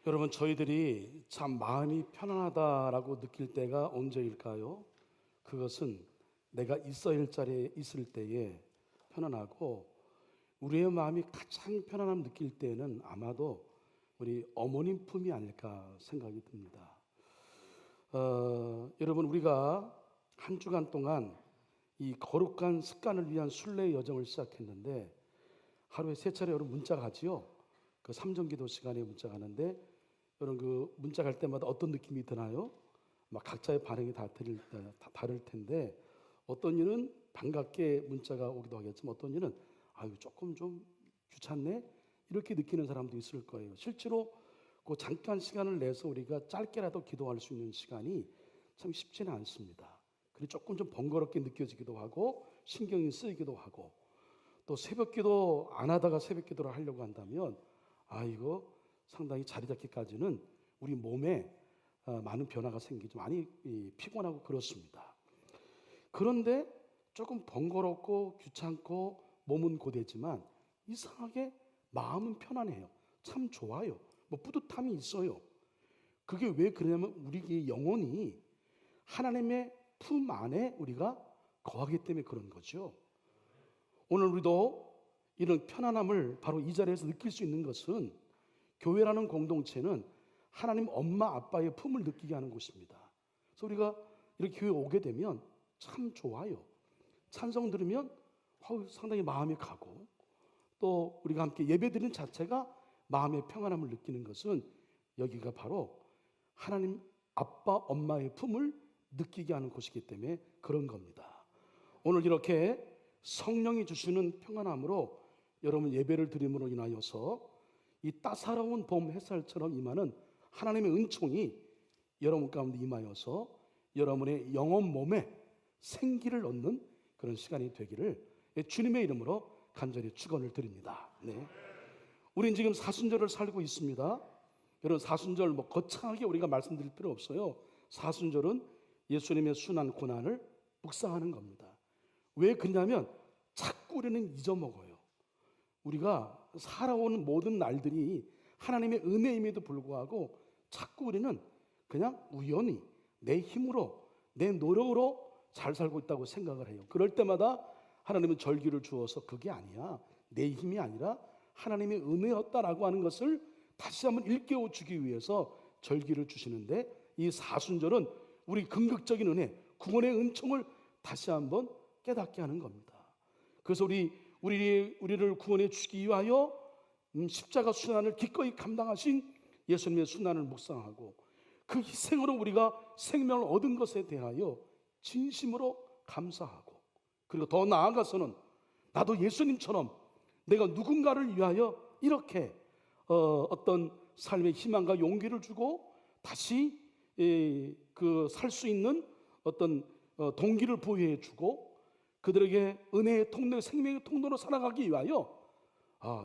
여러분, 저희들이 참 마음이 편안하다라고 느낄 때가 언제일까요? 그것은 내가 있어야 할 자리에 있을 때에 편안하고, 우리의 마음이 가장 편안함 느낄 때는 아마도 우리 어머님 품이 아닐까 생각이 듭니다. 여러분, 우리가 한 주간 동안 이 거룩한 습관을 위한 순례의 여정을 시작했는데, 하루에 3차례 여러분 문자 가지요. 그 삼정기도 시간에 문자 가는데, 여러분 그 문자 갈 때마다 어떤 느낌이 드나요? 막 각자의 반응이 다 다를 텐데, 어떤 이는 반갑게 문자가 오기도 하겠지만, 어떤 이는 아유 조금 좀 귀찮네 이렇게 느끼는 사람도 있을 거예요. 실제로 그 잠깐 시간을 내서 우리가 짧게라도 기도할 수 있는 시간이 참 쉽지는 않습니다. 그리고 조금 좀 번거롭게 느껴지기도 하고 신경이 쓰이기도 하고, 또 새벽기도 안 하다가 새벽기도를 하려고 한다면 이거 상당히 자리 잡기까지는 우리 몸에 많은 변화가 생기죠. 많이 피곤하고 그렇습니다. 그런데 조금 번거롭고 귀찮고 몸은 고되지만 이상하게 마음은 편안해요. 참 좋아요. 뭐 뿌듯함이 있어요. 그게 왜 그러냐면 우리 영혼이 하나님의 품 안에 우리가 거하기 때문에 그런 거죠. 오늘 우리도 이런 편안함을 바로 이 자리에서 느낄 수 있는 것은, 교회라는 공동체는 하나님 엄마 아빠의 품을 느끼게 하는 곳입니다. 그래서 우리가 이렇게 교회 오게 되면 참 좋아요. 찬송 들으면 상당히 마음이 가고, 또 우리가 함께 예배드리는 자체가 마음의 평안함을 느끼는 것은 여기가 바로 하나님 아빠 엄마의 품을 느끼게 하는 곳이기 때문에 그런 겁니다. 오늘 이렇게 성령이 주시는 평안함으로 여러분 예배를 드림으로 인하여서 이 따사로운 봄 햇살처럼 임하는 하나님의 은총이 여러분 가운데 임하여서 여러분의 영혼 몸에 생기를 얻는 그런 시간이 되기를 주님의 이름으로 간절히 축원을 드립니다. 네. 우린 지금 사순절을 살고 있습니다. 여러분, 사순절 뭐 거창하게 우리가 말씀드릴 필요 없어요. 사순절은 예수님의 순환 고난을 묵상하는 겁니다. 왜 그러냐면 자꾸 우리는 잊어먹어요. 우리가 살아온 모든 날들이 하나님의 은혜임에도 불구하고 자꾸 우리는 그냥 우연히 내 힘으로 내 노력으로 잘 살고 있다고 생각을 해요. 그럴 때마다 하나님은 절기를 주어서 그게 아니야, 내 힘이 아니라 하나님의 은혜였다라고 하는 것을 다시 한번 일깨워 주기 위해서 절기를 주시는데, 이 사순절은 우리 긍극적인 은혜, 구원의 은총을 다시 한번 깨닫게 하는 겁니다. 그래서 우리를 구원해 주기 위하여 십자가 순환을 기꺼이 감당하신 예수님의 순환을 묵상하고, 그 희생으로 우리가 생명을 얻은 것에 대하여 진심으로 감사하고, 그리고 더 나아가서는 나도 예수님처럼 내가 누군가를 위하여 이렇게 어떤 삶의 희망과 용기를 주고 다시 그 살 수 있는 어떤 동기를 부여해 주고, 그들에게 은혜의 통로, 생명의 통로로 살아가기 위하여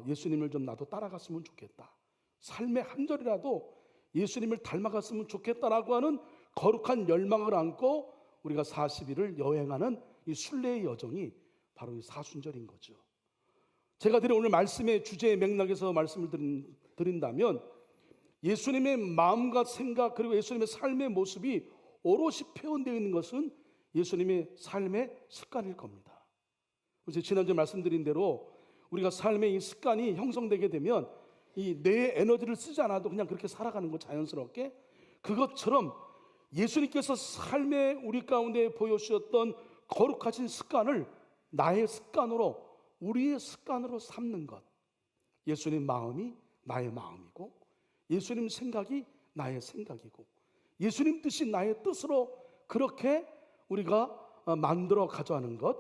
예수님을 좀 나도 따라갔으면 좋겠다, 삶의 한 절이라도 예수님을 닮아갔으면 좋겠다라고 하는 거룩한 열망을 안고 우리가 40일을 여행하는 이 순례의 여정이 바로 이 사순절인 거죠. 제가 드린 오늘 말씀의 주제의 맥락에서 말씀을 드린다면, 예수님의 마음과 생각 그리고 예수님의 삶의 모습이 오롯이 표현되어 있는 것은 예수님의 삶의 습관일 겁니다. 그래서 지난주에 말씀드린 대로 우리가 삶의 이 습관이 형성되게 되면 이 뇌의 에너지를 쓰지 않아도 그냥 그렇게 살아가는 거, 자연스럽게. 그것처럼 예수님께서 삶의 우리 가운데 보여주셨던 거룩하신 습관을 나의 습관으로, 우리의 습관으로 삼는 것. 예수님 마음이 나의 마음이고, 예수님 생각이 나의 생각이고, 예수님 뜻이 나의 뜻으로 그렇게 우리가 만들어 가져가는 것,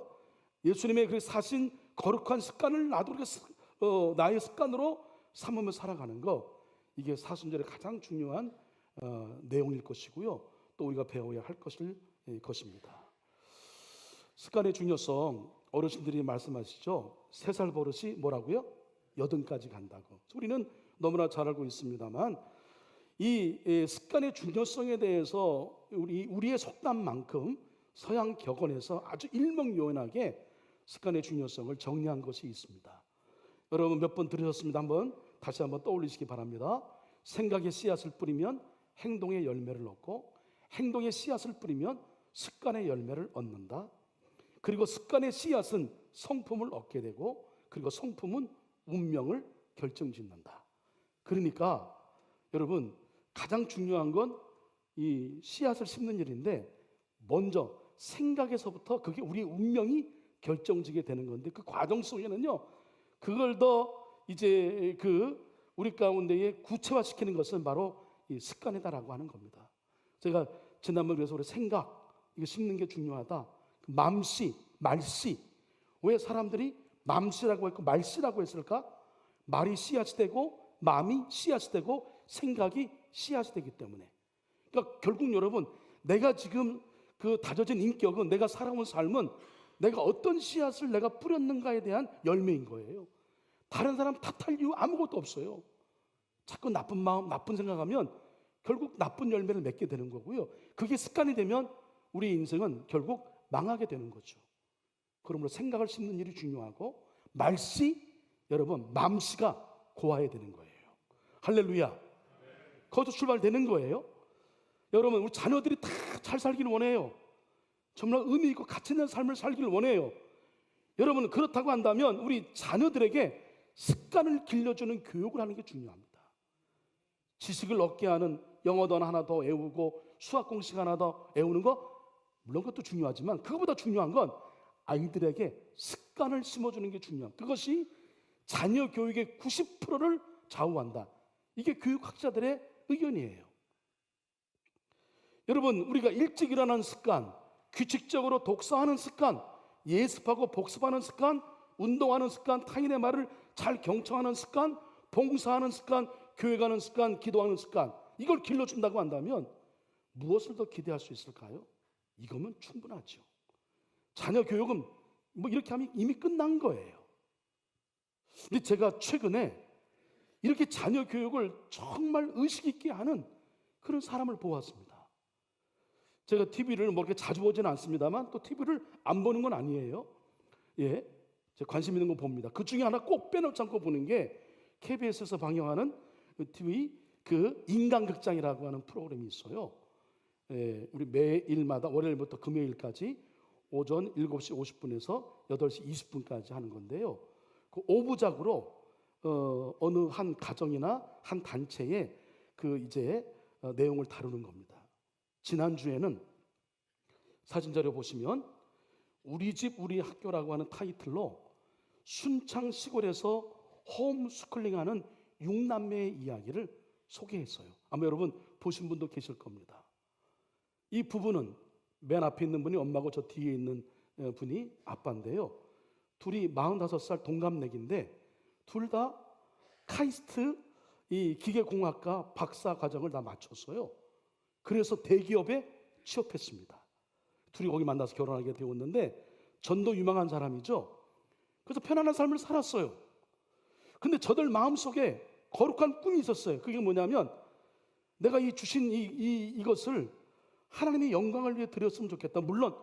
예수님의 그 사신 거룩한 습관을 나도 나의 습관으로 삼으며 살아가는 것, 이게 사순절의 가장 중요한 내용일 것이고요, 또 우리가 배워야 할 것입니다. 습관의 중요성, 어르신들이 말씀하시죠. 3살 버릇이 뭐라고요? 80까지 간다고. 우리는 너무나 잘 알고 있습니다만, 이 습관의 중요성에 대해서 우리의 속담만큼 서양 격언에서 아주 일목요연하게 습관의 중요성을 정리한 것이 있습니다. 여러분 몇 번 들으셨습니다. 다시 한번 떠올리시기 바랍니다. 생각의 씨앗을 뿌리면 행동의 열매를 얻고, 행동의 씨앗을 뿌리면 습관의 열매를 얻는다. 그리고 습관의 씨앗은 성품을 얻게 되고, 그리고 성품은 운명을 결정짓는다. 그러니까 여러분, 가장 중요한 건 이 씨앗을 심는 일인데, 먼저 생각에서부터 그게 우리의 운명이 결정지게 되는 건데, 그 과정 속에는요, 그걸 더 이제 우리 가운데에 구체화시키는 것은 바로 이 습관이다라고 하는 겁니다. 제가 지난번 그래서 우리 생각 이거 심는 게 중요하다. 맘씨, 말씨. 왜 사람들이 맘씨라고 했고 말씨라고 했을까? 말이 씨앗이 되고 마음이 씨앗이 되고 생각이 씨앗이 되기 때문에. 그러니까 결국 여러분, 내가 지금 그 다져진 인격은, 내가 살아온 삶은 내가 어떤 씨앗을 내가 뿌렸는가에 대한 열매인 거예요. 다른 사람 탓할 이유 아무것도 없어요. 자꾸 나쁜 마음, 나쁜 생각하면 결국 나쁜 열매를 맺게 되는 거고요. 그게 습관이 되면 우리 인생은 결국 망하게 되는 거죠. 그러므로 생각을 심는 일이 중요하고, 말씨, 여러분 맘씨가 고와야 되는 거예요. 할렐루야. 거기서 출발되는 거예요. 여러분, 우리 자녀들이 다 잘 살기를 원해요. 정말 의미 있고 가치 있는 삶을 살기를 원해요. 여러분, 그렇다고 한다면 우리 자녀들에게 습관을 길러주는 교육을 하는 게 중요합니다. 지식을 얻게 하는 영어도 하나 더 외우고 수학 공식 하나 더 외우는 거, 물론 그것도 중요하지만 그것보다 중요한 건 아이들에게 습관을 심어주는 게 중요합니다. 그것이 자녀 교육의 90%를 좌우한다. 이게 교육학자들의 의견이에요. 여러분, 우리가 일찍 일어나는 습관, 규칙적으로 독서하는 습관, 예습하고 복습하는 습관, 운동하는 습관, 타인의 말을 잘 경청하는 습관, 봉사하는 습관, 교회 가는 습관, 기도하는 습관, 이걸 길러준다고 한다면 무엇을 더 기대할 수 있을까요? 이거면 충분하죠. 자녀 교육은 뭐 이렇게 하면 이미 끝난 거예요. 근데 제가 최근에 이렇게 자녀 교육을 정말 의식 있게 하는 그런 사람을 보았습니다. 제가 TV를 뭐 이렇게 자주 보지는 않습니다만 또 TV를 안 보는 건 아니에요. 예, 제가 관심 있는 거 봅니다. 그 중에 하나 꼭 빼놓지 않고 보는 게 KBS에서 방영하는 TV 인간극장이라고 하는 프로그램이 있어요. 예, 우리 매일마다 월요일부터 금요일까지 오전 7시 50분에서 8시 20분까지 하는 건데요. 그 5부작으로 어느 한 가정이나 한 단체의 내용을 다루는 겁니다. 지난주에는 사진자료 보시면 우리 집 우리 학교라고 하는 타이틀로 순창 시골에서 홈스쿨링하는 6남매의 이야기를 소개했어요. 아마 여러분 보신 분도 계실 겁니다. 이 부부는, 맨 앞에 있는 분이 엄마고 저 뒤에 있는 분이 아빠인데요. 둘이 45살 동갑내기인데 둘 다 카이스트 이 기계공학과 박사 과정을 다 마쳤어요. 그래서 대기업에 취업했습니다. 둘이 거기 만나서 결혼하게 되었는데 전도 유망한 사람이죠. 그래서 편안한 삶을 살았어요. 근데 저들 마음속에 거룩한 꿈이 있었어요. 그게 뭐냐면, 내가 이 주신 이것을 하나님의 영광을 위해 드렸으면 좋겠다. 물론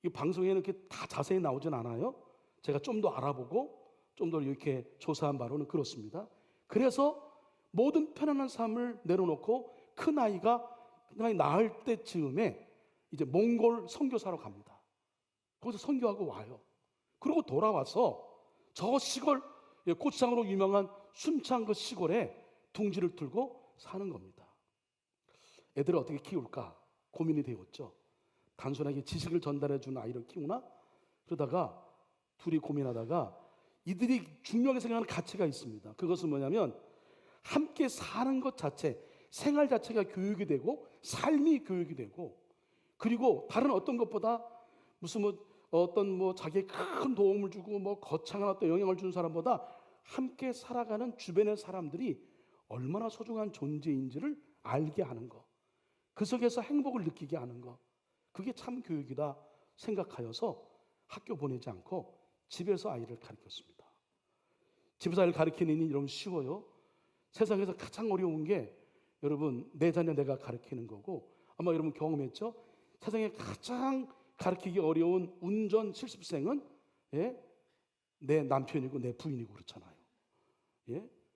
이 방송에는 이렇게 다 자세히 나오진 않아요. 제가 좀 더 알아보고 좀 더 이렇게 조사한 바로는 그렇습니다. 그래서 모든 편안한 삶을 내려놓고 큰 아이가 낳을 때쯤에 이제 몽골 선교사로 갑니다. 거기서 선교하고 와요. 그리고 돌아와서 저 시골, 고추장으로 유명한 순창 그 시골에 둥지를 틀고 사는 겁니다. 애들을 어떻게 키울까 고민이 되었죠. 단순하게 지식을 전달해 주는 아이를 키우나? 그러다가 둘이 고민하다가 이들이 중요하게 생각하는 가치가 있습니다. 그것은 뭐냐면, 함께 사는 것 자체, 생활 자체가 교육이 되고 삶이 교육이 되고, 그리고 다른 어떤 것보다 무슨 자기의 큰 도움을 주고 거창한 어떤 영향을 주는 사람보다 함께 살아가는 주변의 사람들이 얼마나 소중한 존재인지를 알게 하는 것, 그 속에서 행복을 느끼게 하는 것, 그게 참 교육이다 생각하여서 학교 보내지 않고 집에서 아이를 가르쳤습니다. 집에서 아이를 가르치는 일이 여러분 쉬워요? 세상에서 가장 어려운 게 여러분 내 자녀 내가 가르치는 거고, 아마 여러분 경험했죠? 세상에 가장 가르치기 어려운 운전 실습생은 내 남편이고 내 부인이고 그렇잖아요.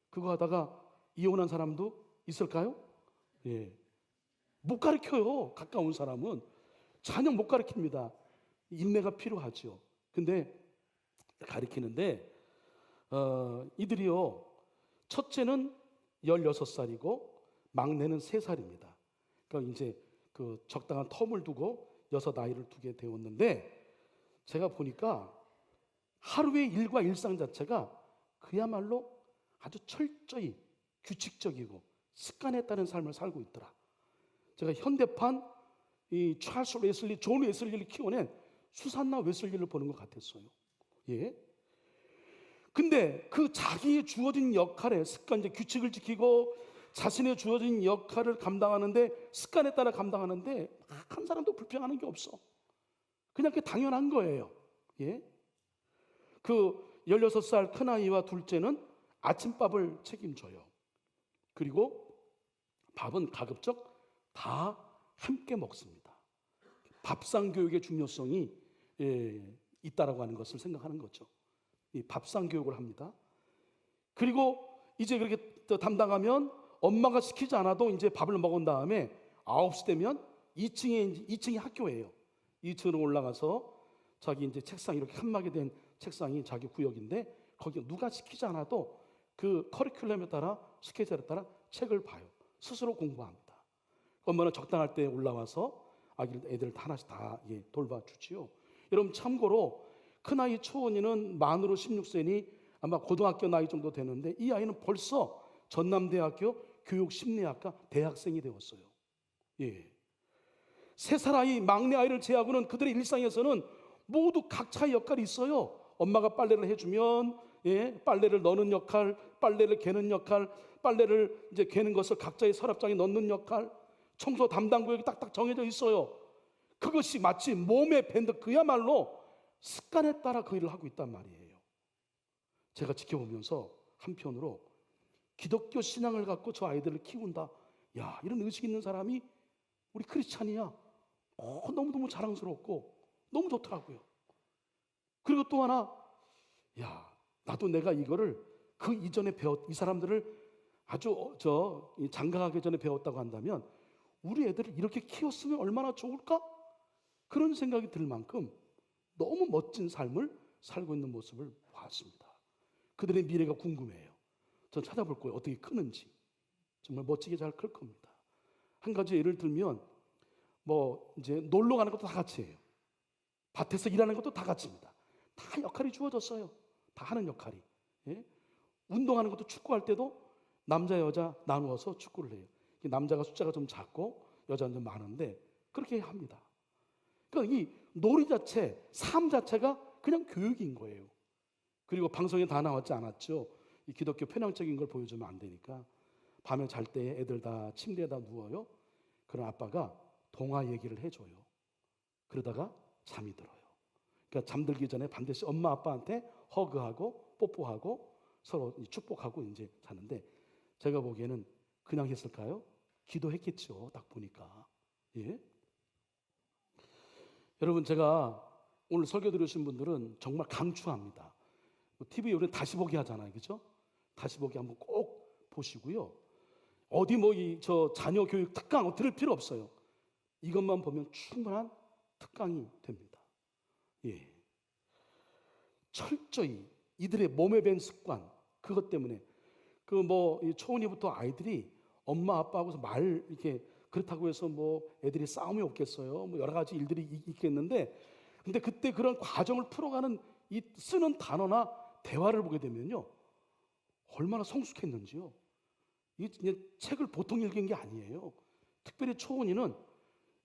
그거 하다가 이혼한 사람도 있을까요? 예. 못 가르쳐요. 가까운 사람은 전혀 못 가르칩니다. 인내가 필요하죠. 근데 가르치는데 이들이요, 첫째는 16살이고 막내는 3살입니다. 그러니까 이제 그 적당한 텀을 두고 6아이를 두게 되었는데, 제가 보니까 하루의 일과 일상 자체가 그야말로 아주 철저히 규칙적이고 습관에 따른 삶을 살고 있더라. 제가 현대판 이 찰스 웨슬리, 존 웨슬리를 키워낸 수산나 웨슬리를 보는 것 같았어요. 예. 근데 그 자기의 주어진 역할에 습관, 이제 규칙을 지키고 자신의 주어진 역할을 감당하는데, 습관에 따라 감당하는데 한 사람도 불평하는 게 없어. 그냥 그게 당연한 거예요. 예. 그 16살 큰아이와 둘째는 아침밥을 책임져요. 그리고 밥은 가급적 다 함께 먹습니다. 밥상 교육의 중요성이 있다라고 하는 것을 생각하는 거죠. 이 밥상 교육을 합니다. 그리고 이제 그렇게 담당하면 엄마가 시키지 않아도 이제 밥을 먹은 다음에 9시 되면 2층이 학교예요. 2층으로 올라가서 자기 이제 책상, 이렇게 칸막이 된 책상이 자기 구역인데, 거기 누가 시키지 않아도 그 커리큘럼에 따라, 스케줄에 따라 책을 봐요. 스스로 공부합니다. 엄마는 적당할 때 올라와서 애들 하나씩 다 돌봐주지요. 여러분, 참고로 큰아이 초원이는 만으로 16세니 아마 고등학교 나이 정도 되는데, 이 아이는 벌써 전남대학교 교육심리학과 대학생이 되었어요. 예. 3살 아이, 막내 아이를 제하고는 그들의 일상에서는 모두 각자의 역할이 있어요. 엄마가 빨래를 해주면 빨래를 넣는 역할, 빨래를 개는 역할, 빨래를 이제 개는 것을 각자의 서랍장에 넣는 역할, 청소 담당 구역이 딱딱 정해져 있어요. 그것이 마치 몸에 밴드, 그야말로 습관에 따라 그 일을 하고 있단 말이에요. 제가 지켜보면서 한편으로 기독교 신앙을 갖고 저 아이들을 키운다, 야, 이런 의식 있는 사람이 우리 크리스찬이야. 너무너무 자랑스럽고 너무 좋더라고요. 그리고 또 하나, 야, 나도 내가 이거를 그 이전에 이 사람들을 아주 장가가기 전에 배웠다고 한다면 우리 애들을 이렇게 키웠으면 얼마나 좋을까? 그런 생각이 들 만큼 너무 멋진 삶을 살고 있는 모습을 봤습니다. 그들의 미래가 궁금해요. 전 찾아볼 거예요. 어떻게 크는지. 정말 멋지게 잘 클 겁니다. 한 가지 예를 들면, 이제 놀러 가는 것도 다 같이 해요. 밭에서 일하는 것도 다 같이입니다. 다 역할이 주어졌어요. 다 하는 역할이. 예? 운동하는 것도, 축구할 때도 남자 여자 나누어서 축구를 해요. 남자가 숫자가 좀 작고 여자는 좀 많은데 그렇게 합니다. 그러니까 이 놀이 자체, 삶 자체가 그냥 교육인 거예요. 그리고 방송에 다 나왔지 않았죠. 이 기독교 편향적인 걸 보여주면 안 되니까 밤에 잘 때 애들 다 침대에다 누워요. 그런 아빠가 동화 얘기를 해줘요. 그러다가 잠이 들어요. 그러니까 잠들기 전에 반드시 엄마 아빠한테 허그하고 뽀뽀하고 서로 축복하고 이제 자는데, 제가 보기에는 그냥 했을까요? 기도했겠죠. 딱 보니까. 예? 여러분, 제가 오늘 설교 들으신 분들은 정말 강추합니다. TV 우리 다시 보기 하잖아요. 그죠? 다시 보기 한번 꼭 보시고요. 어디 저 자녀 교육 특강 들을 필요 없어요. 이것만 보면 충분한 특강이 됩니다. 예. 철저히 이들의 몸에 밴 습관, 그것 때문에 초은이부터 아이들이 엄마 아빠하고서 이렇게 그렇다고 해서 애들이 싸움이 없겠어요. 여러 가지 일들이 있겠는데, 근데 그때 그런 과정을 풀어가는 이 쓰는 단어나 대화를 보게 되면요, 얼마나 성숙했는지요. 이게 책을 보통 읽은 게 아니에요. 특별히 초은이는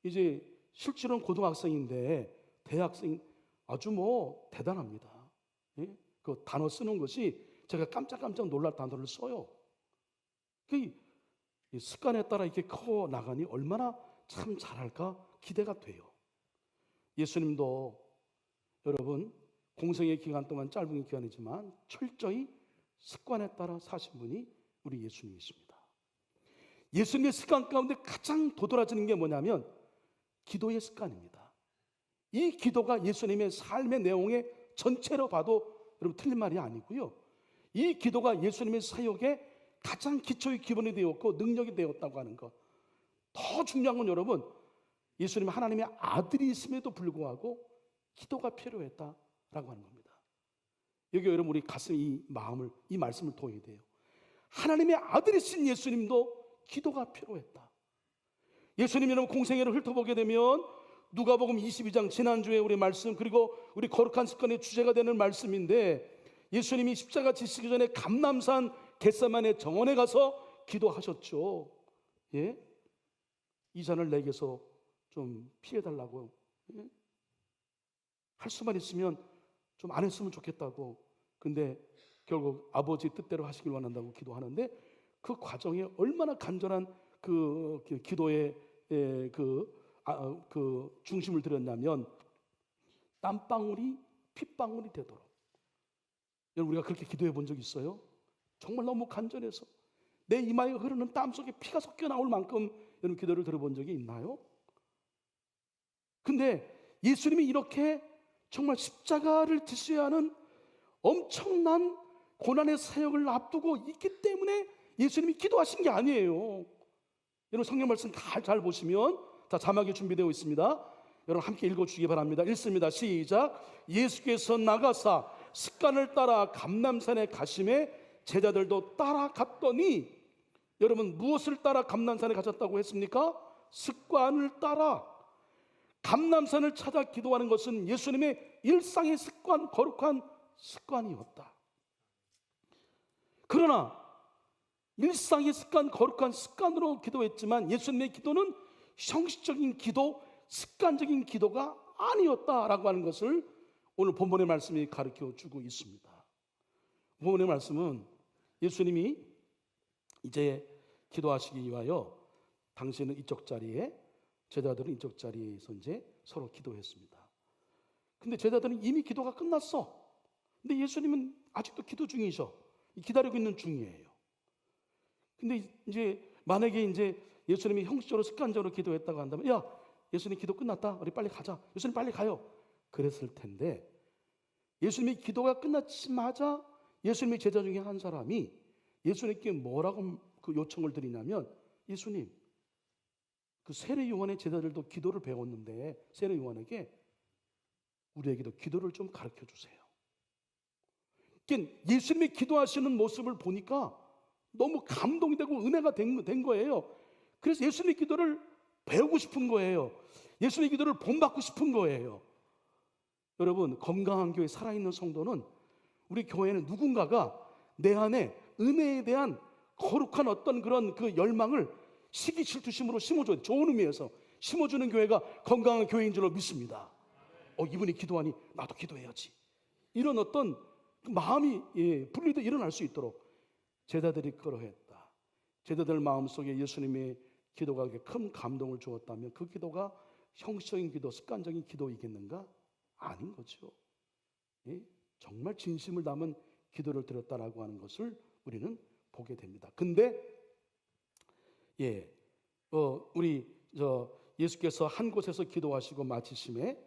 이제 실제로는 고등학생인데 대학생, 아주 대단합니다. 예? 그 단어 쓰는 것이 제가 깜짝깜짝 놀랄 단어를 써요. 이 습관에 따라 이렇게 커 나가니 얼마나 참 잘할까 기대가 돼요. 예수님도 여러분 공생의 기간 동안 짧은 기간이지만 철저히 습관에 따라 사신 분이 우리 예수님이십니다. 예수님의 습관 가운데 가장 도드라지는 게 뭐냐면 기도의 습관입니다. 이 기도가 예수님의 삶의 내용의 전체로 봐도 여러분 틀린 말이 아니고요. 이 기도가 예수님의 사역의 가장 기초의 기본이 되었고 능력이 되었다고 하는 것. 더 중요한 건 여러분, 예수님은 하나님의 아들이심에도 불구하고 기도가 필요했다라고 하는 겁니다. 여기 여러분, 우리 가슴 이 마음을, 이 말씀을 통해야 돼요. 하나님의 아들이신 예수님도 기도가 필요했다. 예수님 여러분 공생애를 훑어보게 되면 누가복음 22장, 지난주에 우리 말씀, 그리고 우리 거룩한 습관의 주제가 되는 말씀인데, 예수님이 십자가 지시기 전에 감람산 겟세마네 정원에 가서 기도하셨죠. 예? 이 잔을 내게서 좀 피해달라고, 예? 할 수만 있으면 좀 안 했으면 좋겠다고. 근데 결국 아버지 뜻대로 하시길 원한다고 기도하는데, 그 과정에 얼마나 간절한 그 기도의 그 중심을 들였냐면, 땀방울이 핏방울이 되도록. 여러분, 우리가 그렇게 기도해 본 적 있어요? 정말 너무 간절해서 내 이마에 흐르는 땀 속에 피가 섞여 나올 만큼 여러분 기도를 들어본 적이 있나요? 근데 예수님이 이렇게 정말 십자가를 지셔야 하는 엄청난 고난의 사역을 앞두고 있기 때문에 예수님이 기도하신 게 아니에요. 여러분, 성경 말씀 잘 보시면, 자, 자막이 준비되어 있습니다. 여러분 함께 읽어주시기 바랍니다. 읽습니다. 시작. 예수께서 나가사 습관을 따라 감람산에 가심에 제자들도 따라갔더니, 여러분 무엇을 따라 감람산에 가셨다고 했습니까? 습관을 따라. 감람산을 찾아 기도하는 것은 예수님의 일상의 습관, 거룩한 습관이었다. 그러나 일상의 습관, 거룩한 습관으로 기도했지만 예수님의 기도는 형식적인 기도, 습관적인 기도가 아니었다라고 하는 것을 오늘 본문의 말씀이 가르쳐 주고 있습니다. 본문의 말씀은 예수님이 이제 기도하시기 위하여 당신은 이쪽 자리에, 제자들은 이쪽 자리에서 이제 서로 기도했습니다. 근데 제자들은 이미 기도가 끝났어. 근데 예수님은 아직도 기도 중이셔. 기다리고 있는 중이에요. 근데 이제 만약에 이제 예수님이 형식적으로 습관적으로 기도했다고 한다면, 야, 예수님 기도 끝났다, 우리 빨리 가자, 예수님 빨리 가요, 그랬을 텐데, 예수님이 기도가 끝났자마자 예수님의 제자 중에 한 사람이 예수님께 뭐라고 그 요청을 드리냐면, 예수님, 그 세례 요한의 제자들도 기도를 배웠는데 세례 요한에게 우리에게도 기도를 좀 가르쳐 주세요. 그러니까 예수님이 기도하시는 모습을 보니까 너무 감동이 되고 은혜가 된 거예요. 그래서 예수님의 기도를 배우고 싶은 거예요. 예수님의 기도를 본받고 싶은 거예요. 여러분, 건강한 교회, 살아있는 성도는, 우리 교회는 누군가가 내 안에 은혜에 대한 거룩한 어떤 그런 그 열망을 시기 질투심으로 심어줘야 돼. 좋은 의미에서 심어주는 교회가 건강한 교회인 줄로 믿습니다. 이분이 기도하니 나도 기도해야지, 이런 어떤 마음이 분리돼 일어날 수 있도록 제자들이 그러했다. 제자들 마음속에 예수님의 기도가 큰 감동을 주었다면 그 기도가 형식적인 기도, 습관적인 기도이겠는가? 아닌 거죠. 정말 진심을 담은 기도를 드렸다라고 하는 것을 우리는 보게 됩니다. 근데 우리 예수께서 한 곳에서 기도하시고 마치심에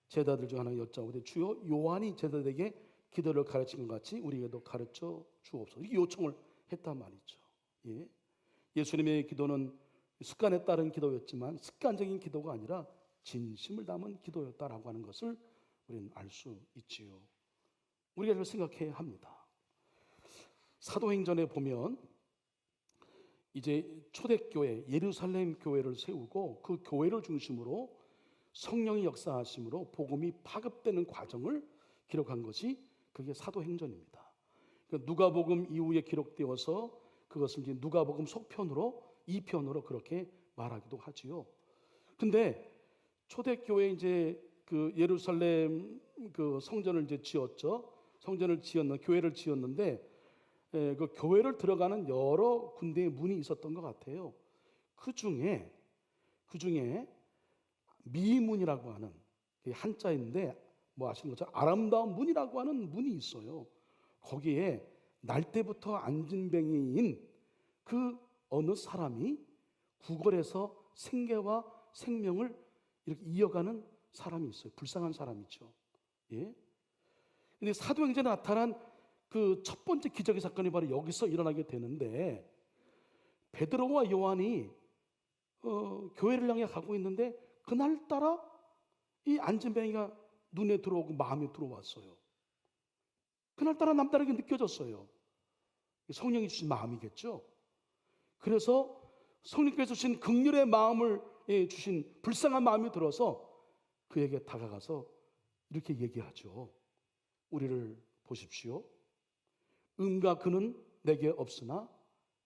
제자들 중 하나 여짜오되, 주여, 요한이 제자들에게 기도를 가르친 것 같이 우리에게도 가르쳐 주옵소서, 이렇게 요청을 했단 말이죠. 예수님의 기도는 습관에 따른 기도였지만 습관적인 기도가 아니라 진심을 담은 기도였다라고 하는 것을 우리는 알 수 있지요. 우리가 이걸 생각해야 합니다. 사도행전에 보면 이제 초대교회 예루살렘 교회를 세우고 그 교회를 중심으로 성령의 역사하심으로 복음이 파급되는 과정을 기록한 것이 그게 사도행전입니다. 누가복음 이후에 기록되어서 그것을 이제 누가복음 속편으로 2편으로 그렇게 말하기도 하지요. 근데 초대교회 이제 그 예루살렘 그 성전을 이제 지었죠. 성전을 지었는 교회를 지었는데 그 교회를 들어가는 여러 군데의 문이 있었던 것 같아요. 그 중에 미문이라고 하는 한자인데 뭐 아시는 것처럼 아름다운 문이라고 하는 문이 있어요. 거기에 날 때부터 안진뱅이인 그 어느 사람이 구걸해서 생계와 생명을 이렇게 이어가는 사람이 있어요. 불쌍한 사람이죠. 근데 사도행전에 나타난 그 첫 번째 기적의 사건이 바로 여기서 일어나게 되는데, 베드로와 요한이 교회를 향해 가고 있는데 그날따라 이 안진뱅이가 눈에 들어오고 마음에 들어왔어요. 그날따라 남다르게 느껴졌어요. 성령이 주신 마음이겠죠. 그래서 성령께서 주신 긍휼의 마음을 주신 불쌍한 마음이 들어서 그에게 다가가서 이렇게 얘기하죠. 우리를 보십시오. 은과 금은 내게 없으나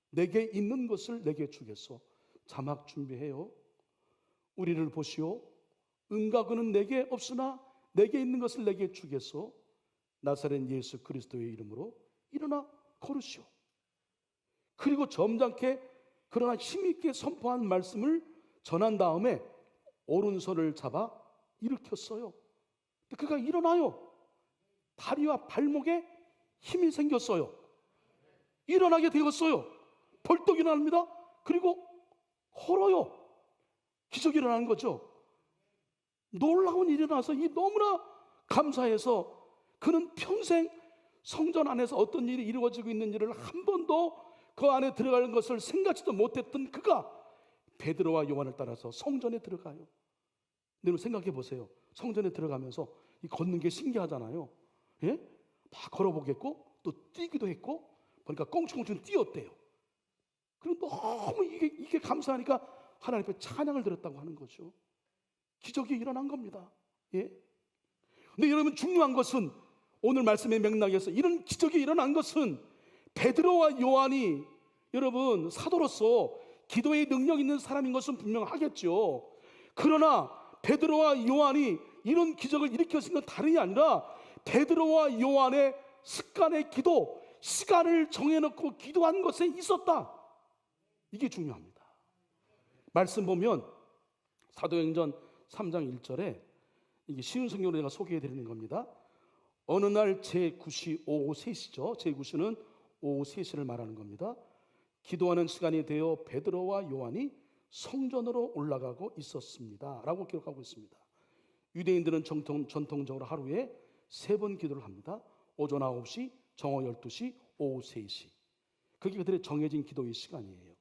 내게 있는 것을 내게 주겠소. 자막 준비해요. 우리를 보시오. 은과 금은 내게 없으나 내게 있는 것을 내게 주겠소. 나사렛 예수 그리스도의 이름으로 일어나 걸으시오. 그리고 점잖게 그러나 힘있게 선포한 말씀을 전한 다음에 오른손을 잡아 일으켰어요. 그가 일어나요. 다리와 발목에 힘이 생겼어요. 일어나게 되었어요. 벌떡 일어납니다. 그리고 걸어요. 기적이 일어나는 거죠. 놀라운 일이 일어나서 이 너무나 감사해서 그는 평생 성전 안에서 어떤 일이 이루어지고 있는지를 한 번도 그 안에 들어가는 것을 생각지도 못했던 그가 베드로와 요한을 따라서 성전에 들어가요. 여러분 생각해 보세요. 성전에 들어가면서 이 걷는 게 신기하잖아요. 예? 막 걸어보겠고 또 뛰기도 했고 보니까 꽁충꽁충 뛰었대요. 그리고 너무 이게 감사하니까 하나님 앞에 찬양을 드렸다고 하는 거죠. 기적이 일어난 겁니다. 예? 근데 여러분 중요한 것은 오늘 말씀의 맥락에서 이런 기적이 일어난 것은 베드로와 요한이 여러분 사도로서 기도의 능력 있는 사람인 것은 분명하겠죠. 그러나 베드로와 요한이 이런 기적을 일으켰은 건 다름이 아니라 베드로와 요한의 습관의 기도, 시간을 정해놓고 기도한 것에 있었다. 이게 중요합니다. 말씀 보면 사도행전 3장 1절에 이게 쉬운 성경으로 제가 소개해드리는 겁니다. 어느 날 제9시 오후 3시죠. 제9시는 오후 3시를 말하는 겁니다. 기도하는 시간이 되어 베드로와 요한이 성전으로 올라가고 있었습니다 라고 기록하고 있습니다. 유대인들은 전통적으로 하루에 3번 기도를 합니다. 오전 9시, 정오 12시, 오후 3시. 그게 그들의 정해진 기도의 시간이에요.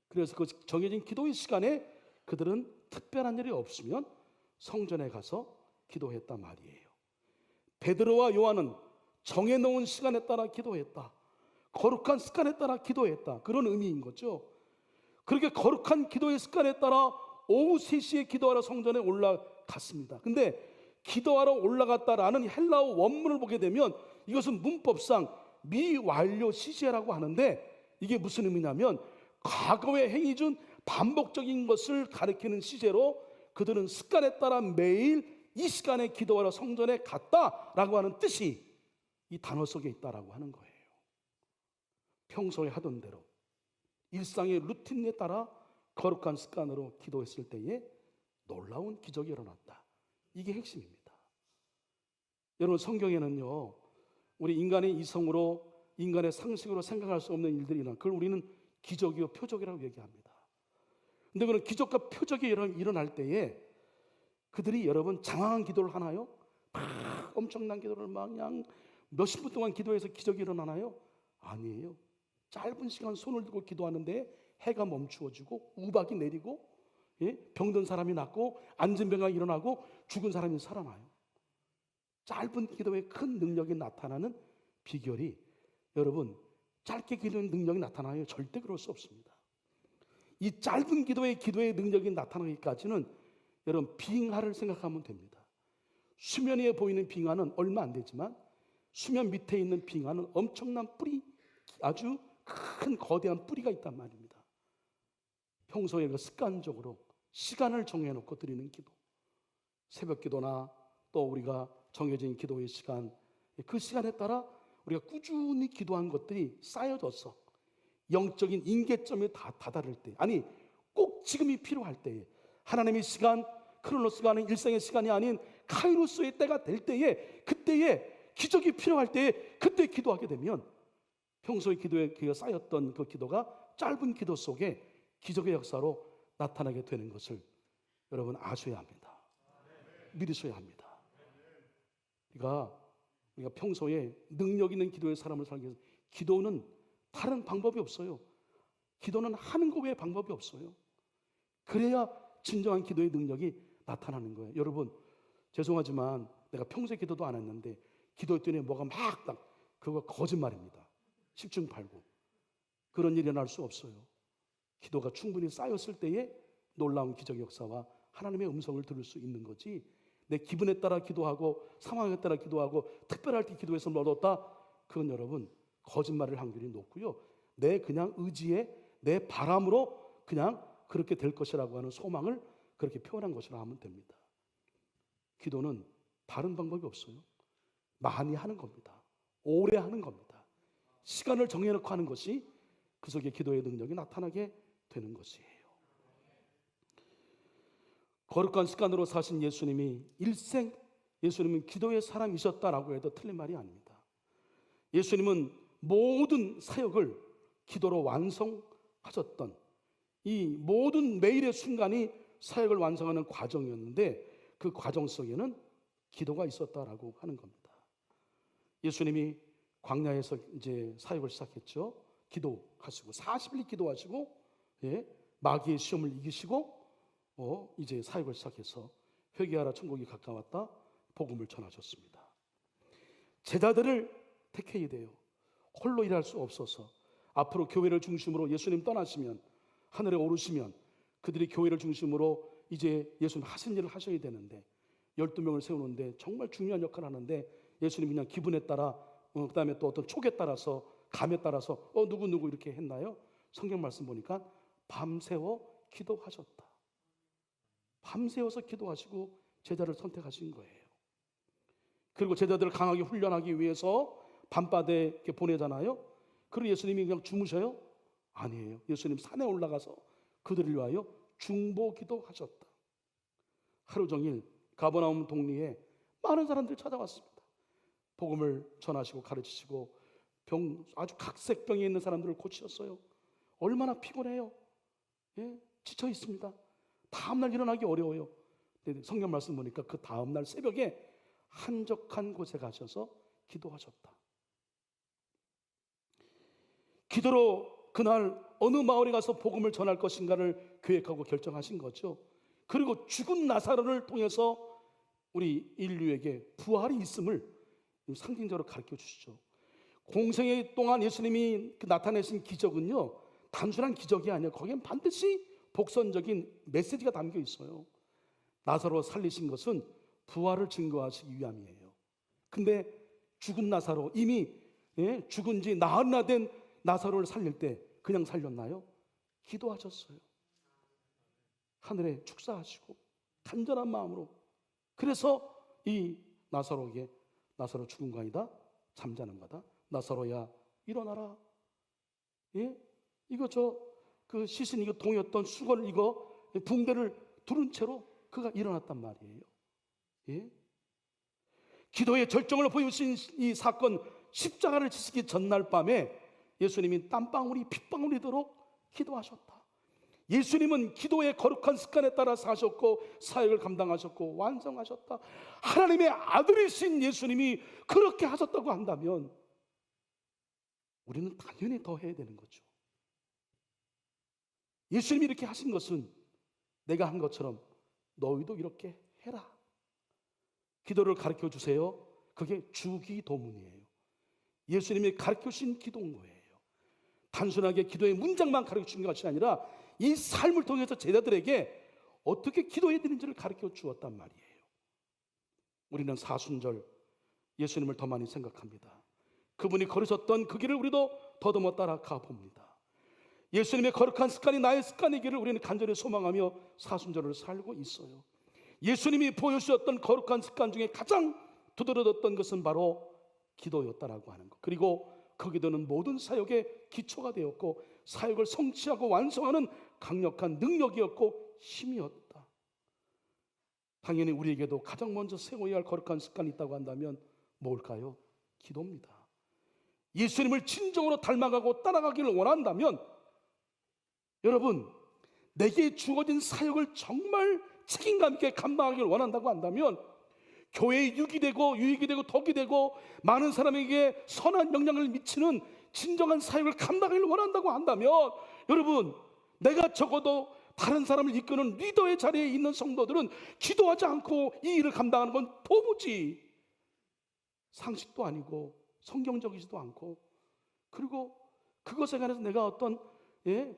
그래서 그 정해진 기도의 시간에 그들은 특별한 일이 없으면 성전에 가서 기도했단 말이에요. 베드로와 요한은 정해놓은 시간에 따라 기도했다. 거룩한 습관에 따라 기도했다. 그런 의미인 거죠. 그렇게 거룩한 기도의 습관에 따라 오후 3시에 기도하러 성전에 올라갔습니다. 근데 기도하러 올라갔다라는 헬라어 원문을 보게 되면 이것은 문법상 미완료 시제라고 하는데 이게 무슨 의미냐면 과거의 행위 중 반복적인 것을 가리키는 시제로 그들은 습관에 따라 매일 이 시간에 기도하러 성전에 갔다라고 하는 뜻이 이 단어 속에 있다라고 하는 거예요. 평소에 하던 대로 일상의 루틴에 따라 거룩한 습관으로 기도했을 때에 놀라운 기적이 일어났다. 이게 핵심입니다. 여러분 성경에는요 우리 인간의 이성으로 인간의 상식으로 생각할 수 없는 일들이 일어나 그걸 우리는 기적이요 표적이라고 얘기합니다. 근데 그런 기적과 표적이 일어날 때에 그들이 여러분 장황한 기도를 하나요? 막 엄청난 기도를 막 그냥 몇십 분 동안 기도해서 기적이 일어나나요? 아니에요. 짧은 시간 손을 들고 기도하는데 해가 멈추어지고 우박이 내리고 병든 사람이 낫고 안진병가 일어나고 죽은 사람이 살아나요. 짧은 기도에 큰 능력이 나타나는 비결이 여러분 짧게 기도의 능력이 나타나요? 절대 그럴 수 없습니다. 이 짧은 기도의 능력이 나타나기까지는 여러분 빙하를 생각하면 됩니다. 수면 위에 보이는 빙하는 얼마 안 되지만 수면 밑에 있는 빙하는 엄청난 뿌리, 아주 큰 거대한 뿌리가 있단 말입니다. 평소에 그 습관적으로 시간을 정해놓고 드리는 기도, 새벽 기도나 또 우리가 정해진 기도의 시간, 그 시간에 따라 우리가 꾸준히 기도한 것들이 쌓여져서 영적인 임계점에 다다를 때, 아니 꼭 지금이 필요할 때에 하나님의 시간, 크로노스가 아닌 일생의 시간이 아닌 카이로스의 때가 될 때에 그때에 기적이 필요할 때에 그때 기도하게 되면 평소의 기도에 쌓였던 그 기도가 짧은 기도 속에 기적의 역사로 나타나게 되는 것을 여러분 아셔야 합니다. 믿으셔야 합니다. 우리가 우리가 평소에 능력 있는 기도의 사람을 살기 위해서 기도는 다른 방법이 없어요. 기도는 하는 것 외에 방법이 없어요. 그래야 진정한 기도의 능력이 나타나는 거예요. 여러분, 죄송하지만 내가 평소에 기도도 안 했는데 기도했더니 뭐가 막 딱, 그거 거짓말입니다. 10중 8구. 그런 일이 일어날 수 없어요. 기도가 충분히 쌓였을 때에 놀라운 기적 역사와 하나님의 음성을 들을 수 있는 거지, 내 기분에 따라 기도하고 상황에 따라 기도하고 특별할 때 기도해서 얻었다, 그건 여러분 거짓말일 확률이 높고요, 내 그냥 의지에 내 바람으로 그냥 그렇게 될 것이라고 하는 소망을 그렇게 표현한 것이라 하면 됩니다. 기도는 다른 방법이 없어요. 많이 하는 겁니다. 오래 하는 겁니다. 시간을 정해놓고 하는 것이 그 속에 기도의 능력이 나타나게 되는 것이에요. 거룩한 습관으로 사신 예수님이 일생, 예수님은 기도의 사람이셨다라고 해도 틀린 말이 아닙니다. 예수님은 모든 사역을 기도로 완성하셨던, 이 모든 매일의 순간이 사역을 완성하는 과정이었는데 그 과정 속에는 기도가 있었다라고 하는 겁니다. 예수님이 광야에서 이제 사역을 시작했죠. 기도하시고 40일 기도하시고, 마귀의 시험을 이기시고 이제 사역을 시작해서 회개하라 천국이 가까웠다 복음을 전하셨습니다. 제자들을 택해야 돼요. 홀로 일할 수 없어서 앞으로 교회를 중심으로 예수님 떠나시면, 하늘에 오르시면 그들이 교회를 중심으로 이제 예수님 하신 일을 하셔야 되는데 12명을 세우는데 정말 중요한 역할을 하는데 예수님 그냥 기분에 따라, 그 다음에 또 어떤 촉에 따라서, 감에 따라서 누구 이렇게 했나요? 성경 말씀 보니까 밤새워 기도하셨다. 밤새워서 기도하시고 제자를 선택하신 거예요. 그리고 제자들을 강하게 훈련하기 위해서 밤바다에 이렇게 보내잖아요. 그리고 예수님이 그냥 주무셔요? 아니에요. 예수님 산에 올라가서 그들을 위하여 중보 기도하셨다. 하루 종일 가버나움 동리에 많은 사람들이 찾아왔습니다. 복음을 전하시고 가르치시고 아주 각색병에 있는 사람들을 고치셨어요. 얼마나 피곤해요. 지쳐 있습니다. 다음날 일어나기 어려워요. 성경 말씀 보니까 그 다음날 새벽에 한적한 곳에 가셔서 기도하셨다. 기도로 그날 어느 마을에 가서 복음을 전할 것인가를 계획하고 결정하신 거죠. 그리고 죽은 나사로를 통해서 우리 인류에게 부활이 있음을 상징적으로 가르쳐 주시죠. 공생애 동안 예수님이 나타내신 기적은요, 단순한 기적이 아니에요. 거기엔 반드시 복선적인 메시지가 담겨 있어요. 나사로 살리신 것은 부활을 증거하시기 위함이에요. 근데 죽은 나사로, 이미 죽은 지 나흘이나 된 나사로를 살릴 때 그냥 살렸나요? 기도하셨어요. 하늘에 축사하시고 간절한 마음으로. 그래서 이 나사로에게, 나사로 죽은 거 아니다, 잠자는 거다, 나사로야 일어나라. 이거 그 시신 이거 동이었던 수건을, 이거 붕대를 두른 채로 그가 일어났단 말이에요. 기도의 절정을 보여주신 이 사건, 십자가를 지시기 전날 밤에 예수님이 땀방울이 핏방울이도록 기도하셨다. 예수님은 기도의 거룩한 습관에 따라 사셨고 사역을 감당하셨고 완성하셨다. 하나님의 아들이신 예수님이 그렇게 하셨다고 한다면 우리는 당연히 더 해야 되는 거죠. 예수님이 이렇게 하신 것은 내가 한 것처럼 너희도 이렇게 해라. 기도를 가르쳐 주세요. 그게 주기도문이에요. 예수님이 가르쳐 주신 기도인 거예요. 단순하게 기도의 문장만 가르쳐 주는 것이 아니라 이 삶을 통해서 제자들에게 어떻게 기도해야 되는지를 가르쳐 주었단 말이에요. 우리는 사순절 예수님을 더 많이 생각합니다. 그분이 걸으셨던 그 길을 우리도 더듬어 따라가 봅니다. 예수님의 거룩한 습관이 나의 습관이기를 우리는 간절히 소망하며 사순절을 살고 있어요. 예수님이 보여주셨던 거룩한 습관 중에 가장 두드러졌던 것은 바로 기도였다라고 하는 것. 그리고 그 기도는 모든 사역의 기초가 되었고 사역을 성취하고 완성하는 강력한 능력이었고 힘이었다. 당연히 우리에게도 가장 먼저 세워야 할 거룩한 습관이 있다고 한다면 뭘까요? 기도입니다. 예수님을 진정으로 닮아가고 따라가기를 원한다면, 여러분, 내게 주어진 사역을 정말 책임감 있게 감당하기를 원한다고 한다면 교회에 유익이 되고 덕이 되고 많은 사람에게 선한 영향을 미치는 진정한 사역을 감당하기를 원한다고 한다면, 여러분, 내가 적어도 다른 사람을 이끄는 리더의 자리에 있는 성도들은 기도하지 않고 이 일을 감당하는 건 도무지 상식도 아니고 성경적이지도 않고, 그리고 그것에 관해서 내가 어떤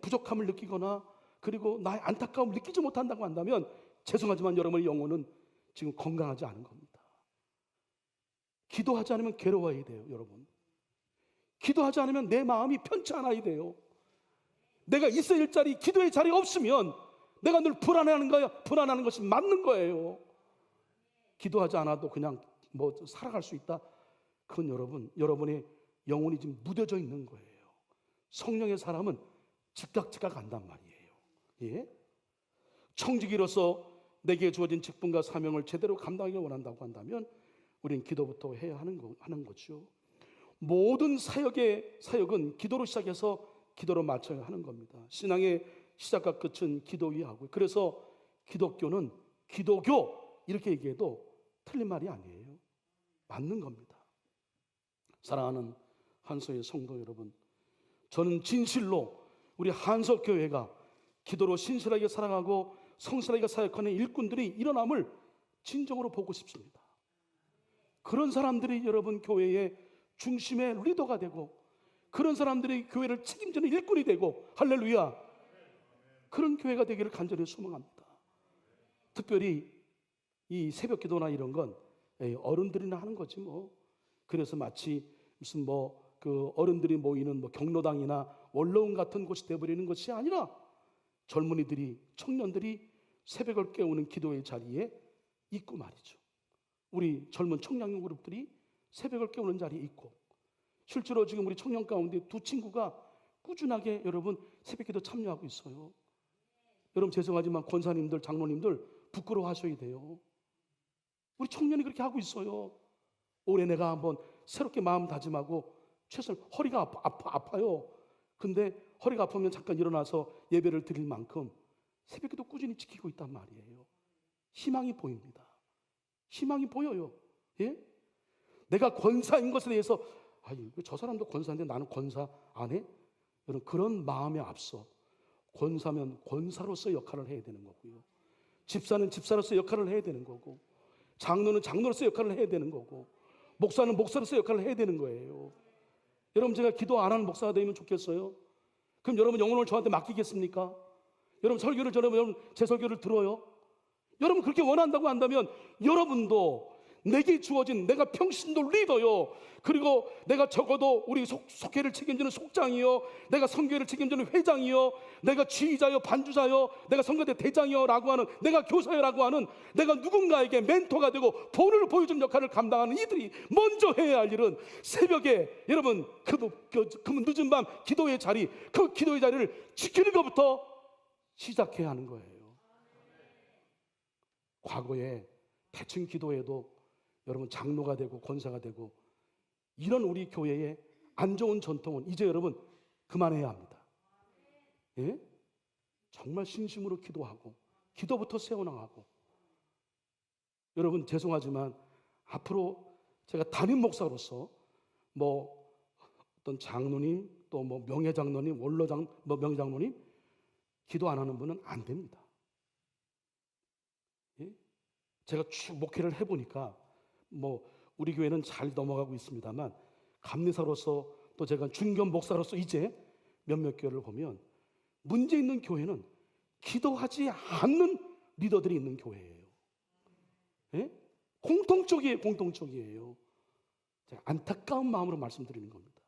부족함을 느끼거나 그리고 나의 안타까움을 느끼지 못한다고 한다면, 죄송하지만 여러분의 영혼은 지금 건강하지 않은 겁니다. 기도하지 않으면 괴로워야 돼요, 여러분. 기도하지 않으면 내 마음이 편치 않아야 돼요. 내가 있어야 할 자리, 기도의 자리 없으면 내가 늘 불안하는 것이 맞는 거예요. 기도하지 않아도 그냥 살아갈 수 있다? 그건 여러분의 영혼이 지금 무뎌져 있는 거예요. 성령의 사람은 즉각 안단 말이에요. 예? 청지기로서 내게 주어진 직분과 사명을 제대로 감당하기 원한다고 한다면 우리는 기도부터 해야 하는 거죠. 모든 사역은 기도로 시작해서 기도로 마쳐야 하는 겁니다. 신앙의 시작과 끝은 기도 위에 하고요. 그래서 기독교는 기도교 이렇게 얘기해도 틀린 말이 아니에요. 맞는 겁니다. 사랑하는 한서의 성도 여러분, 저는 진실로 우리 한석교회가 기도로 신실하게 살아가고 성실하게 사역하는 일꾼들이 일어남을 진정으로 보고 싶습니다. 그런 사람들이 여러분 교회의 중심의 리더가 되고, 그런 사람들이 교회를 책임지는 일꾼이 되고, 할렐루야, 그런 교회가 되기를 간절히 소망합니다. 특별히 이 새벽 기도나 이런 건 어른들이나 하는 거지 뭐. 그래서 마치 무슨 그 어른들이 모이는 경로당이나 원로원 같은 곳이 되어버리는 것이 아니라, 젊은이들이, 청년들이 새벽을 깨우는 기도의 자리에 있고 말이죠. 우리 젊은 청년 그룹들이 새벽을 깨우는 자리에 있고, 실제로 지금 우리 청년 가운데 두 친구가 꾸준하게 여러분 새벽기도 참여하고 있어요. 여러분 죄송하지만 권사님들, 장로님들 부끄러워하셔야 돼요. 우리 청년이 그렇게 하고 있어요. 올해 내가 한번 새롭게 마음 다짐하고 최소한 허리가 아파요. 근데 허리가 아프면 잠깐 일어나서 예배를 드릴 만큼 새벽기도 꾸준히 지키고 있단 말이에요. 희망이 보입니다. 희망이 보여요. 예? 내가 권사인 것에 대해서 저 사람도 권사인데 나는 권사 안 해? 여러분, 그런 마음에 앞서 권사면 권사로서 역할을 해야 되는 거고요. 집사는 집사로서 역할을 해야 되는 거고, 장로는 장로로서 역할을 해야 되는 거고, 목사는 목사로서 역할을 해야 되는 거예요. 여러분, 제가 기도 안 하는 목사가 되면 좋겠어요? 그럼 여러분 영혼을 저한테 맡기겠습니까? 여러분 설교를 여러분 제 설교를 들어요? 여러분 그렇게 원한다고 한다면 여러분도 내게 주어진, 내가 평신도 리더요, 그리고 내가 적어도 우리 속회를 책임지는 속장이요, 내가 선교회를 책임지는 회장이요, 내가 지휘자요, 반주자요, 내가 선교대 대장이요 라고 하는, 내가 교사요라고 하는, 내가 누군가에게 멘토가 되고 본을 보여주는 역할을 감당하는 이들이 먼저 해야 할 일은 새벽에 여러분 그 늦은 밤 기도의 자리, 그 기도의 자리를 지키는 것부터 시작해야 하는 거예요. 과거에 대충 기도해도 여러분 장로가 되고 권사가 되고 이런 우리 교회의 안 좋은 전통은 이제 여러분 그만해야 합니다. 예? 정말 진심으로 기도하고 기도부터 세워나가고, 여러분 죄송하지만 앞으로 제가 담임 목사로서 어떤 장로님, 또 명예장로님, 명예장로님 기도 안 하는 분은 안 됩니다. 예? 제가 쭉 목회를 해보니까 우리 교회는 잘 넘어가고 있습니다만, 감리사로서 또 제가 중견 목사로서 이제 몇몇 교회를 보면 문제 있는 교회는 기도하지 않는 리더들이 있는 교회예요. 예? 공통적이에요. 제가 안타까운 마음으로 말씀드리는 겁니다.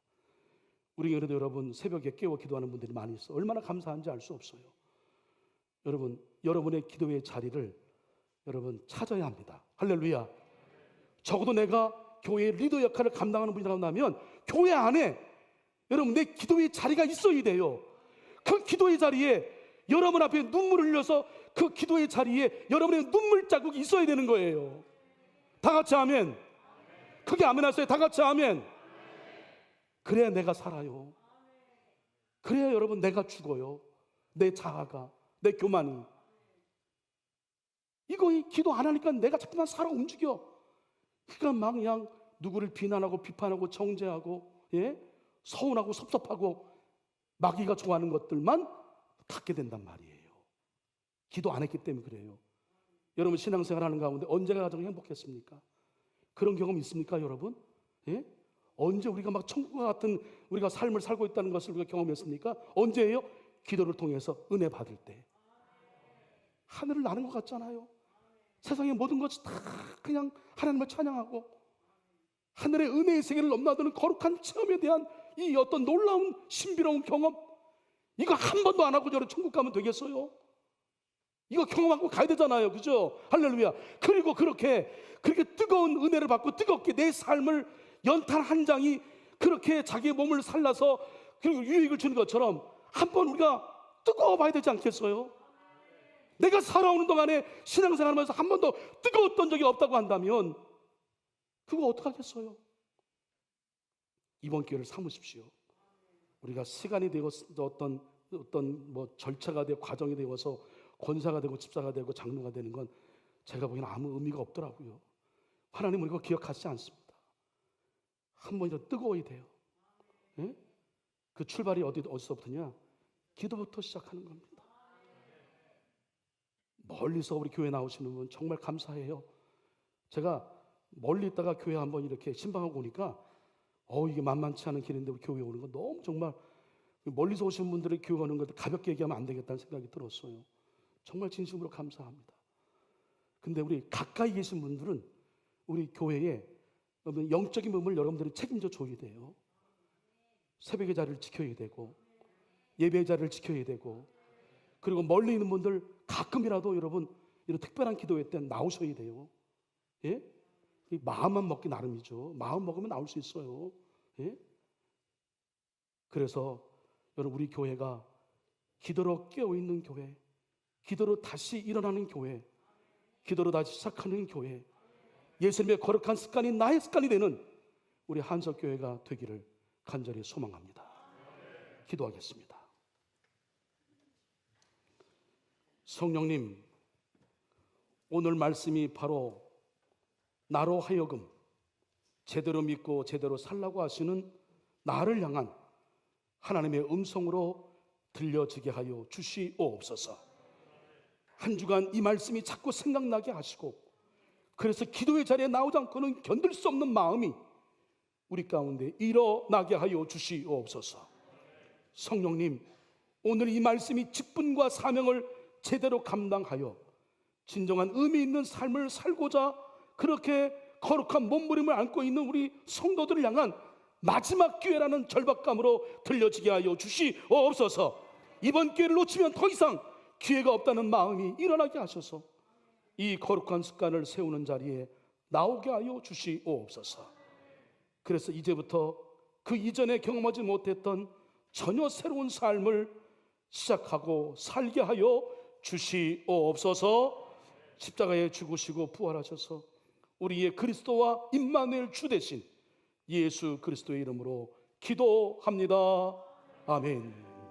우리 교회도 여러분 새벽에 깨워 기도하는 분들이 많이 있어요. 얼마나 감사한지 알 수 없어요. 여러분, 여러분의 기도의 자리를 여러분 찾아야 합니다. 할렐루야. 적어도 내가 교회의 리더 역할을 감당하는 분이라고 한다면 교회 안에 여러분 내 기도의 자리가 있어야 돼요. 그 기도의 자리에 여러분 앞에 눈물을 흘려서 그 기도의 자리에 여러분의 눈물 자국이 있어야 되는 거예요. 다 같이 아멘. 크게 아멘 하세요. 다 같이 아멘. 그래야 내가 살아요. 그래야 여러분 내가 죽어요. 내 자아가, 내 교만이. 이거 기도 안 하니까 내가 자꾸만 살아 움직여. 그러니까 막 그냥 누구를 비난하고 비판하고 정죄하고, 예? 서운하고 섭섭하고 마귀가 좋아하는 것들만 갖게 된단 말이에요. 기도 안 했기 때문에 그래요. 여러분 신앙생활 하는 가운데 언제가 가장 행복했습니까? 그런 경험 있습니까, 여러분? 예? 언제 우리가 막 천국과 같은 우리가 삶을 살고 있다는 것을 우리가 경험했습니까? 언제예요? 기도를 통해서 은혜 받을 때. 하늘을 나는 것 같잖아요. 세상의 모든 것이 다 그냥 하나님을 찬양하고 하늘의 은혜의 세계를 넘나드는 거룩한 체험에 대한 이 어떤 놀라운 신비로운 경험, 이거 한 번도 안 하고 저는 천국 가면 되겠어요? 이거 경험하고 가야 되잖아요. 그죠? 할렐루야. 그리고 그렇게 뜨거운 은혜를 받고 뜨겁게 내 삶을 연탄 한 장이 그렇게 자기의 몸을 살라서 그리고 유익을 주는 것처럼 한번 우리가 뜨거워 봐야 되지 않겠어요? 내가 살아오는 동안에 신앙생활하면서 한 번도 뜨거웠던 적이 없다고 한다면 그거 어떡하겠어요? 이번 기회를 삼으십시오. 우리가 시간이 되고 어떤 뭐 절차가 되고 과정이 되어서 권사가 되고 집사가 되고 장로가 되는 건 제가 보기에는 아무 의미가 없더라고요. 하나님은 이거 기억하지 않습니다. 한 번이라도 뜨거워야 돼요. 예? 그 출발이 어디서부터냐? 기도부터 시작하는 겁니다. 멀리서 우리 교회 나오시는 분 정말 감사해요. 제가 멀리 있다가 교회 한번 이렇게 신방하고 오니까 이게 만만치 않은 길인데 우리 교회 오는 건 너무 정말 멀리서 오신 분들이 교회 오는 것도 가볍게 얘기하면 안 되겠다는 생각이 들었어요. 정말 진심으로 감사합니다. 근데 우리 가까이 계신 분들은 우리 교회에 영적인 부분을 여러분들이 책임져 줘야 돼요. 새벽의 자리를 지켜야 되고 예배의 자리를 지켜야 되고, 그리고 멀리 있는 분들 가끔이라도 여러분 이런 특별한 기도회 때 나오셔야 돼요. 예? 마음만 먹기 나름이죠. 마음 먹으면 나올 수 있어요. 예? 그래서 여러분 우리 교회가 기도로 깨어있는 교회, 기도로 다시 일어나는 교회, 기도로 다시 시작하는 교회, 예수님의 거룩한 습관이 나의 습관이 되는 우리 한석교회가 되기를 간절히 소망합니다. 기도하겠습니다. 성령님, 오늘 말씀이 바로 나로 하여금 제대로 믿고 제대로 살라고 하시는 나를 향한 하나님의 음성으로 들려지게 하여 주시옵소서. 한 주간 이 말씀이 자꾸 생각나게 하시고, 그래서 기도의 자리에 나오지 않고는 견딜 수 없는 마음이 우리 가운데 일어나게 하여 주시옵소서. 성령님, 오늘 이 말씀이 직분과 사명을 제대로 감당하여 진정한 의미 있는 삶을 살고자 그렇게 거룩한 몸부림을 안고 있는 우리 성도들을 향한 마지막 기회라는 절박감으로 들려지게 하여 주시옵소서. 이번 기회를 놓치면 더 이상 기회가 없다는 마음이 일어나게 하셔서 이 거룩한 습관을 세우는 자리에 나오게 하여 주시옵소서. 그래서 이제부터 그 이전에 경험하지 못했던 전혀 새로운 삶을 시작하고 살게 하여 주시옵소서. 십자가에 죽으시고 부활하셔서 우리의 그리스도와 임마누엘 주 되신 예수 그리스도의 이름으로 기도합니다. 아멘.